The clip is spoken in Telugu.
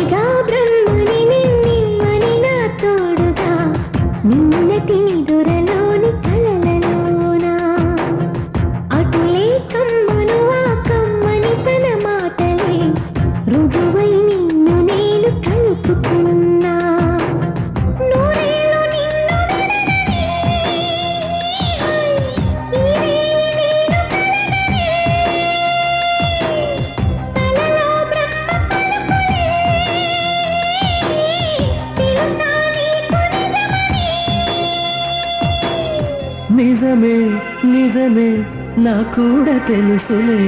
సాక్షిగా బ్రహ్మని నిన్నిమ్మని నా తోడుగా నిన్నటి నిదురలోని కలలలోనా అటులే కమ్మను ఆ కమ్మని తన మాటలే రుజువై నిన్ను నేను కలుపుకున్నా నూరేళ్ళు నిన్ను విడనని తలలో బ్రహ్మ పలుకులే తెలుసా నీకు నిజమని నిజమే నిజమే నా కూడా తెలుసులే